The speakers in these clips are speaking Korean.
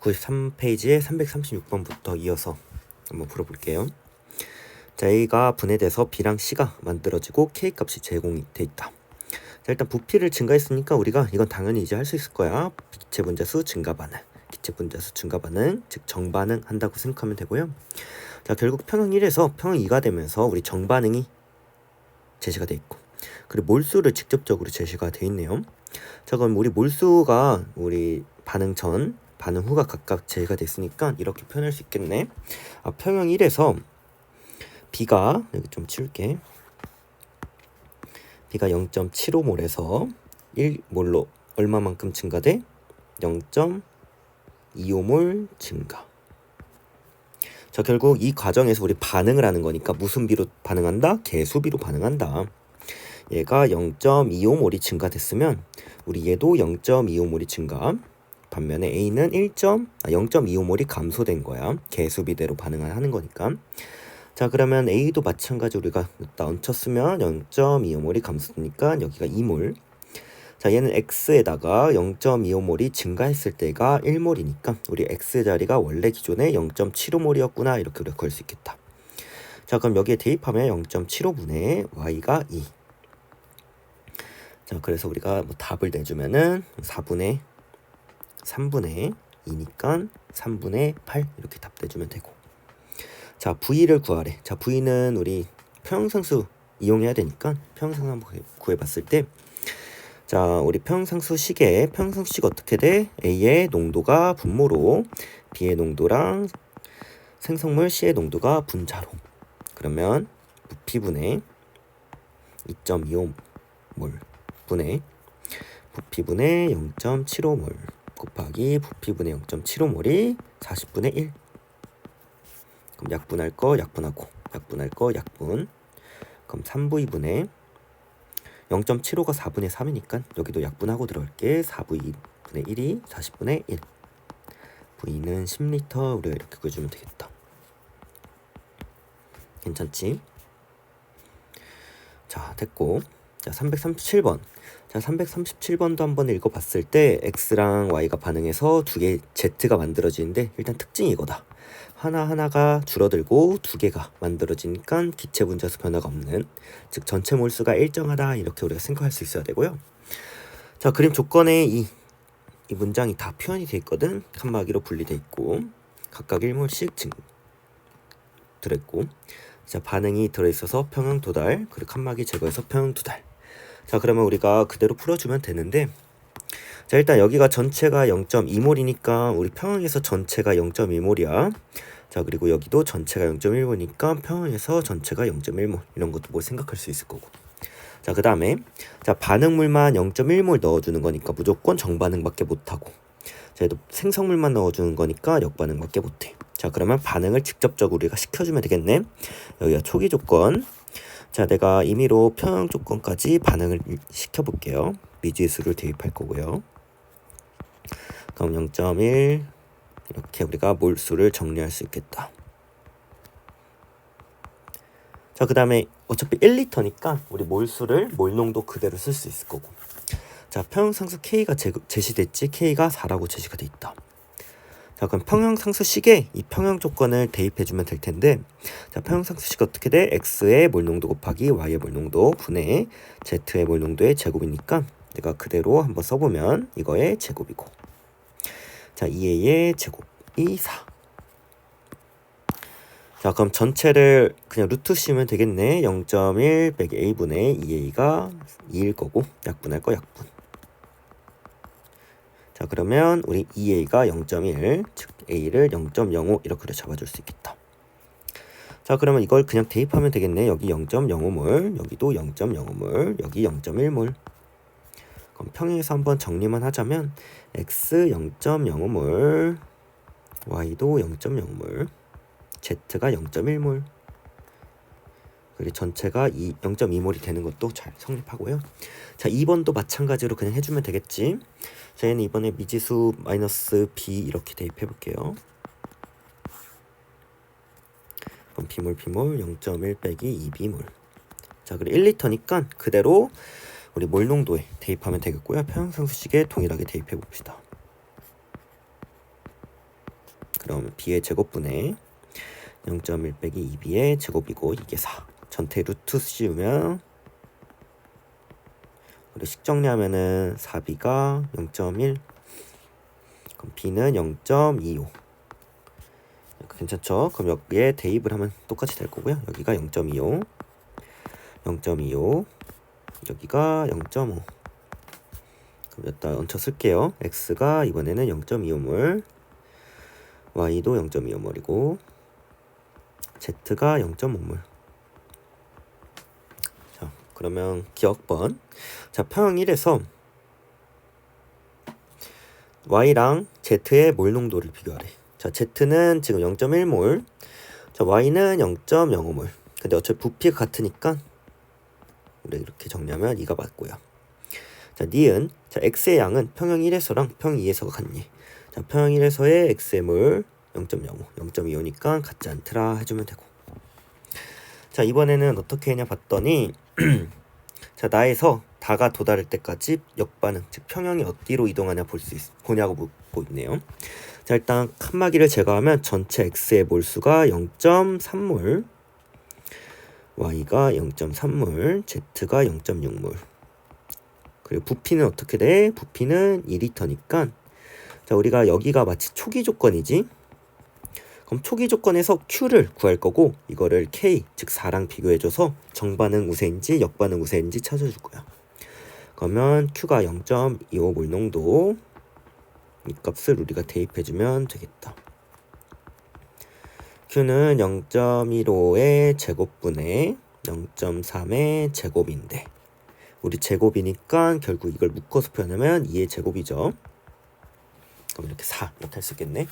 93페이지에 336번부터 이어서 한번 풀어볼게요. 자, A가 분해돼서 B랑 C가 만들어지고 K 값이 제공이 돼 있다. 자, 일단 부피를 증가했으니까 우리가 이건 당연히 이제 할 수 있을 거야. 기체 분자수 증가 반응, 기체 분자수 증가 반응, 즉 정반응 한다고 생각하면 되고요. 자, 결국 평형 1에서 평형 2가 되면서 우리 정반응이 제시가 돼 있고, 그리고 몰수를 직접적으로 제시가 돼 있네요. 자, 그럼 우리 몰수가 우리 반응 전, 반응 후가 각각 제시가 됐으니까 이렇게 표현할 수 있겠네. 평형 1에서 B가, 여기 좀 치울게. B가 0.75몰에서 1몰로 얼마만큼 증가돼? 0.25몰 증가. 자, 결국 이 과정에서 우리 반응을 하는 거니까 무슨 비로 반응한다? 계수비로 반응한다. 얘가 0.25몰이 증가됐으면 우리 얘도 0.25몰이 증가. 반면에 A는 0.25몰이 감소된 거야. 계수비대로 반응을 하는 거니까. 자, 그러면 A도 마찬가지 우리가 여기다 얹혔으면 0.25몰이 감소되니까 여기가 2몰. 자, 얘는 X에다가 0.25몰이 증가했을 때가 1몰이니까 우리 X의 자리가 원래 기존에 0.75몰이었구나 이렇게 우리가 걸 수 있겠다. 자, 그럼 여기에 대입하면 0.75분의 Y가 2. 자, 그래서 우리가 뭐 답을 내주면은 4분의 3분의 2니까 3분의 8 이렇게 답 내주면 되고. 자, V를 구하래. 자, V는 우리 평형상수 이용해야 되니까 평형상수 한번 구해봤을 때, 자, 우리 평형상수식에 평형상수식 어떻게 돼? A의 농도가 분모로, B의 농도랑 생성물 C의 농도가 분자로. 그러면 부피분의 2.25몰 분의 부피분의 0.75몰 곱하기 부피분의 0.75몰이 40분의 1. 그럼 약분할 거 약분하고, 약분할 거 약분. 그럼 3V 분의 0.75가 4분의 3이니까 여기도 약분하고 들어갈게. 4V 분의 1이 40분의 1. V는 10L 우리가 이렇게 그려주면 되겠다. 괜찮지? 자, 됐고. 자, 337번. 자, 337번도 한번 읽어봤을 때 X랑 Y가 반응해서 두 개의 Z가 만들어지는데 일단 특징이 이거다. 하나하나가 줄어들고 두 개가 만들어지니까 기체 분자수 변화가 없는, 즉 전체 몰수가 일정하다 이렇게 우리가 생각할 수 있어야 되고요. 자, 그림 조건에 이 문장이 다 표현이 돼 있거든. 칸막이로 분리돼 있고 각각 1몰씩 들어있고, 자, 반응이 들어있어서 평형 도달, 그리고 칸막이 제거해서 평형 도달. 자, 그러면 우리가 그대로 풀어주면 되는데, 자, 일단 여기가 전체가 0.2몰이니까 우리 평형에서 전체가 0.2몰이야. 자, 그리고 여기도 전체가 0.1몰이니까 평형에서 전체가 0.1몰 이런 것도 뭐 생각할 수 있을 거고. 자, 그 다음에 자, 반응물만 0.1몰 넣어주는 거니까 무조건 정반응밖에 못하고, 자, 얘도 생성물만 넣어주는 거니까 역반응밖에 못해. 자, 그러면 반응을 직접적으로 우리가 시켜주면 되겠네. 여기가 초기 조건. 자, 내가 임의로 평형 조건까지 반응을 시켜볼게요. 미지수를 대입할 거고요. 그럼 0.1 이렇게 우리가 몰수를 정리할 수 있겠다. 자, 그 다음에 어차피 1리터니까 우리 몰수를 몰농도 그대로 쓸 수 있을 거고. 자, 평형상수 K가 제시됐지. K가 4라고 제시가 돼 있다. 자, 그럼 평형상수식에 이 평형 조건을 대입해주면 될 텐데, 자, 평형상수식 어떻게 돼? X의 몰농도 곱하기 Y의 몰농도 분의 Z의 몰농도의 제곱이니까 내가 그대로 한번 써보면 이거의 제곱이고, 자, 2A의 제곱이 4. 자, 그럼 전체를 그냥 루트 씌우면 되겠네. 0.1 빼기 A분의 2A가 2일 거고, 약분할 거 약분. 자, 그러면 우리 2A가 0.1, 즉 A를 0.05 이렇게 잡아줄 수 있겠다. 자, 그러면 이걸 그냥 대입하면 되겠네. 여기 0.05몰, 여기도 0.05몰, 여기 0.1몰. 그럼 평행에서 한번 정리만 하자면 X 0.05몰, Y도 0.05몰, Z가 0.1몰. 그리고 전체가 0.2몰이 되는 것도 잘 성립하고요. 자, 2번도 마찬가지로 그냥 해주면 되겠지. 자, 얘는 이번에 미지수 마이너스 B 이렇게 대입해 볼게요. 그럼 B몰 0.1 빼기 2B몰. 자, 그리고 1리터니까 그대로 우리 몰농도에 대입하면 되겠고요. 평형상수식에 동일하게 대입해 봅시다. 그럼 b의 제곱분의 0.1 빼기 2b의 제곱이고 이게 4. 전체 루트 씌우면 우리 식 정리하면은 4b가 0.1, 그럼 b는 0.25. 괜찮죠? 그럼 여기에 대입을 하면 똑같이 될 거고요. 여기가 0.25, 0.25, 여기가 0.5. 그럼 여기다 얹혀 쓸게요. x가 이번에는 0.25몰, y도 0.25몰이고 z가 0.5몰. 자, 그러면 기억번. 자, 평형 1에서 y랑 z의 몰 농도를 비교하래. 자, z는 지금 0.1몰, 자, y는 0.05몰. 근데 어차피 부피가 같으니까 우리 이렇게 정리하면 2가 맞고요. 자, 니은. 자, x의 양은 평형 1에서랑 평형 2에서가 같니? 자, 평형 1에서의 x의 몰 0.05, 0.25니까 같지 않더라 해주면 되고. 자, 이번에는 어떻게 했냐 봤더니 자, 나에서 다가 도달할 때까지 역반응, 즉 평형이 어디로 이동하냐 보냐고 묻고 있네요. 자, 일단 칸막이를 제거하면 전체 x의 몰수가 0.3몰, y가 0.3몰, z가 0.6몰. 그리고 부피는 어떻게 돼? 부피는 2리터니까 자, 우리가 여기가 마치 초기 조건이지? 그럼 초기 조건에서 Q를 구할 거고 이거를 K, 즉 4랑 비교해줘서 정반응 우세인지 역반응 우세인지 찾아줄 거야. 그러면 Q가 0.25몰 농도, 이 값을 우리가 대입해주면 되겠다. Q는 0.15의 제곱분의 0.3의 제곱인데 우리 제곱이니까 결국 이걸 묶어서 표현하면 2의 제곱이죠. 그럼 이렇게 4 이렇게 할 수 있겠네.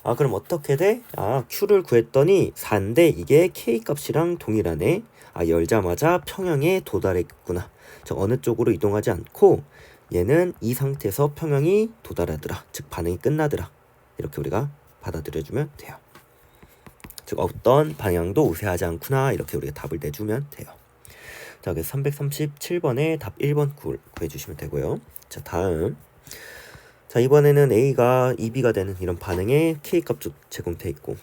아, 그럼 어떻게 돼? 아, Q를 구했더니 4인데 이게 K 값이랑 동일하네. 아, 열자마자 평형에 도달했구나. 즉 어느 쪽으로 이동하지 않고 얘는 이 상태에서 평형이 도달하더라. 즉 반응이 끝나더라. 이렇게 우리가 받아들여주면 돼요. 즉 어떤 방향도 우세하지 않구나. 이렇게 우리가 답을 내주면 돼요. 자, 그래서 337번에 답 1번 구해주시면 되고요. 자, 다음. 자, 이번에는 A가 2B가 되는 이런 반응에 K값 제공돼 있고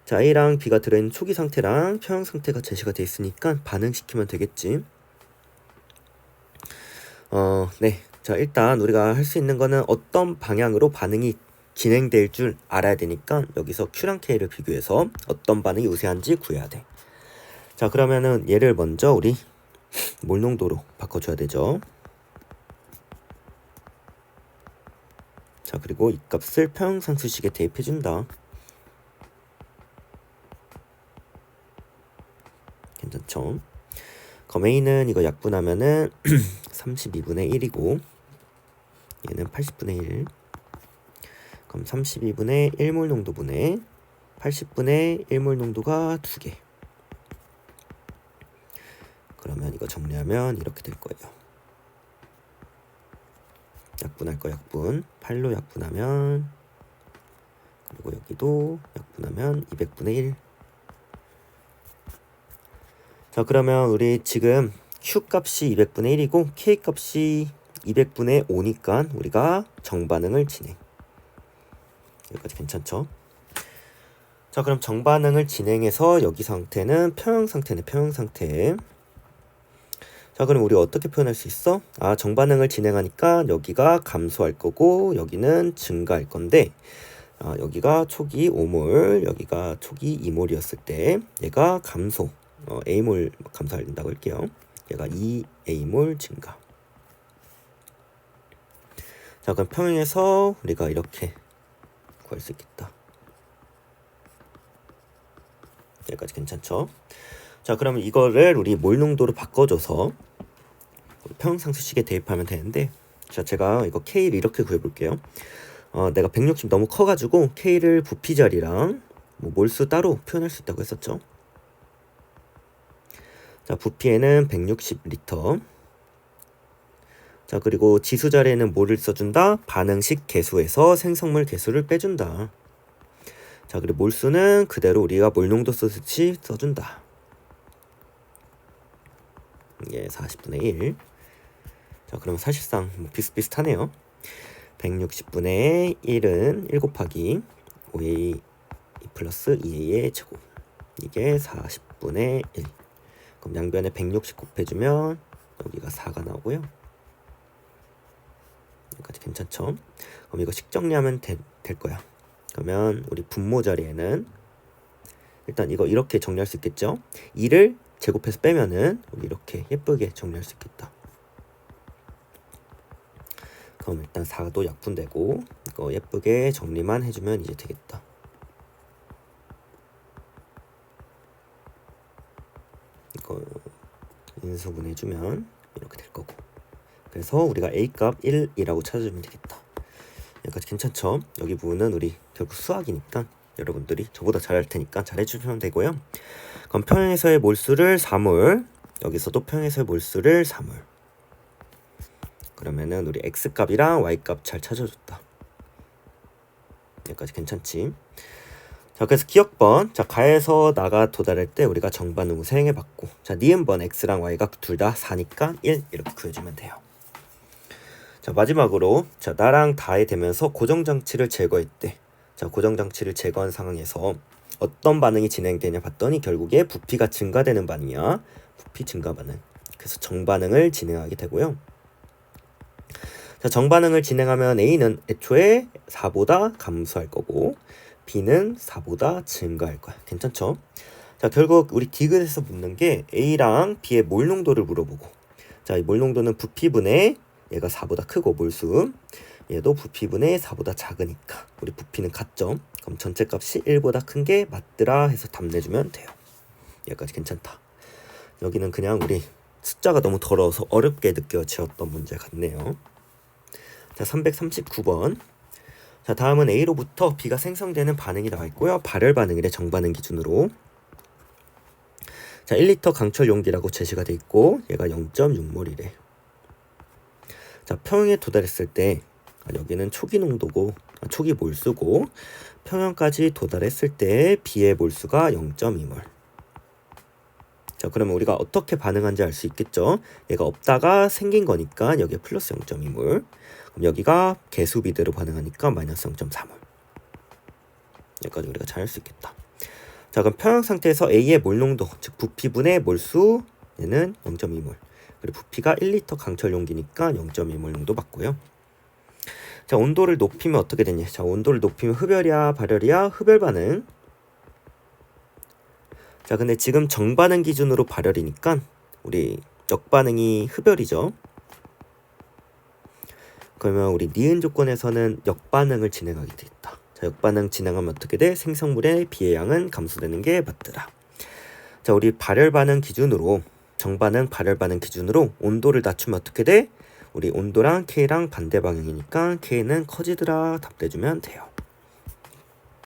자, A랑 B가 들어있는 초기 상태랑 평형 상태가 제시가 돼 있으니까 반응시키면 되겠지. 네. 자, 일단 우리가 할 수 있는 거는 어떤 방향으로 반응이 진행될 줄 알아야 되니까 여기서 Q랑 K를 비교해서 어떤 반응이 우세한지 구해야 돼. 자, 그러면은 얘를 먼저 우리 몰 농도로 바꿔줘야 되죠. 자, 그리고 이 값을 평형상수식에 대입해준다. 괜찮죠? 그럼 A는 이거 약분하면은 32분의 1이고 얘는 80분의 1. 그럼 32분의 1몰 농도분의 80분의 1몰 농도가 2개. 그러면 이거 정리하면 이렇게 될 거예요. 약분할 거 약분. 8로 약분하면 그리고 여기도 약분하면 200분의 1. 자, 그러면 우리 지금 Q 값이 200분의 1이고 K 값이 200분의 5니까 우리가 정반응을 진행. 여기까지 괜찮죠? 자, 그럼 정반응을 진행해서 여기 상태는 평형 상태네. 평형 상태. 자, 그럼 우리 어떻게 표현할 수 있어? 아, 정반응을 진행하니까 여기가 감소할 거고 여기는 증가할 건데 여기가 초기 5몰, 여기가 초기 2몰이었을 때 얘가 감소, A몰 감소한다고 할게요. 얘가 2A몰 증가. 자, 그럼 평형에서 우리가 이렇게 구할 수 있겠다. 여기까지 괜찮죠? 자, 그러면 이거를 우리 몰 농도로 바꿔줘서 평형상수식에 대입하면 되는데 자, 제가 이거 K를 이렇게 구해볼게요. 내가 160 너무 커가지고 K를 부피 자리랑 뭐 몰수 따로 표현할 수 있다고 했었죠. 자, 부피에는 160리터. 자, 그리고 지수 자리에는 뭐를 써준다? 반응식 개수에서 생성물 개수를 빼준다. 자, 그리고 몰수는 그대로 우리가 몰농도 쓰듯이 써준다. 이게 40분의 1. 자, 그럼 사실상 비슷비슷하네요. 160분의 1은 1 곱하기 5A 플러스 2A의 제곱 이게 40분의 1. 그럼 양변에 160 곱해주면 여기가 4가 나오고요. 여기까지 괜찮죠? 그럼 이거 식 정리하면 될 거야. 그러면 우리 분모 자리에는 일단 이거 이렇게 정리할 수 있겠죠? 2를 제곱해서 빼면은 우리 이렇게 예쁘게 정리할 수 있겠다. 그럼 일단 4도 약분되고 이거 예쁘게 정리만 해주면 이제 되겠다. 이거 인수분해주면 이렇게 될 거고. 그래서 우리가 A값 1이라고 찾아주면 되겠다. 여기까지 괜찮죠? 여기 부분은 우리 결국 수학이니까 여러분들이 저보다 잘할 테니까 잘 해주시면 되고요. 그럼 평행에서의 몰수를 4몰, 여기서도 평행에서의 몰수를 4몰. 그러면은 우리 X값이랑 Y값 잘 찾아줬다. 여기까지 괜찮지? 자, 그래서 기억번. 자, 가에서 나가 도달할 때 우리가 정반응 생해봤고, 자, 니은번 X랑 Y가 둘 다 4니까 1 이렇게 구해주면 돼요. 자, 마지막으로 자, 나랑 다에 되면서 고정장치를 제거했대. 자, 고정장치를 제거한 상황에서 어떤 반응이 진행되냐 봤더니 결국에 부피가 증가되는 반응이야. 부피 증가 반응. 그래서 정반응을 진행하게 되고요. 자, 정반응을 진행하면 A는 애초에 4보다 감소할 거고 B는 4보다 증가할 거야. 괜찮죠? 자, 결국 우리 디귿에서 묻는 게 A랑 B의 몰 농도를 물어보고, 자, 이 몰 농도는 부피분의 얘가 4보다 크고 몰수, 얘도 부피분의 4보다 작으니까 우리 부피는 같죠? 그럼 전체 값이 1보다 큰 게 맞더라 해서 답 내주면 돼요. 여기까지 괜찮다. 여기는 그냥 우리 숫자가 너무 더러워서 어렵게 느껴지었던 문제 같네요. 자, 339번. 자, 다음은 A로부터 B가 생성되는 반응이 나와 있고요. 발열 반응이래, 정반응 기준으로. 자, 1리터 강철 용기라고 제시가 돼 있고 얘가 0.6몰이래. 자, 평형에 도달했을 때 여기는 초기 농도고 초기 몰수고 평형까지 도달했을 때 B의 몰수가 0.2몰. 자, 그러면 우리가 어떻게 반응한지 알 수 있겠죠? 얘가 없다가 생긴 거니까 여기에 플러스 0.2몰. 그럼 여기가 개수비대로 반응하니까 마이너스 0.4몰. 여기까지 우리가 잘 할 수 있겠다. 자, 그럼 평형 상태에서 A의 몰 농도, 즉 부피분의 몰수, 얘는 0.2몰. 그리고 부피가 1리터 강철 용기니까 0.2몰 정도 받고요. 자, 온도를 높이면 어떻게 되냐? 자, 온도를 높이면 흡열이야, 발열이야? 흡열 반응. 자, 근데 지금 정반응 기준으로 발열이니까 우리 역반응이 흡열이죠. 그러면 우리 니은 조건에서는 역반응을 진행하게 돼 있다. 자, 역반응 진행하면 어떻게 돼? 생성물의 B의 양은 감소되는 게 맞더라. 자, 우리 발열 반응 기준으로 정반응, 발열 반응 기준으로 온도를 낮추면 어떻게 돼? 우리 온도랑 K랑 반대 방향이니까 K는 커지더라 답 내주면 돼요.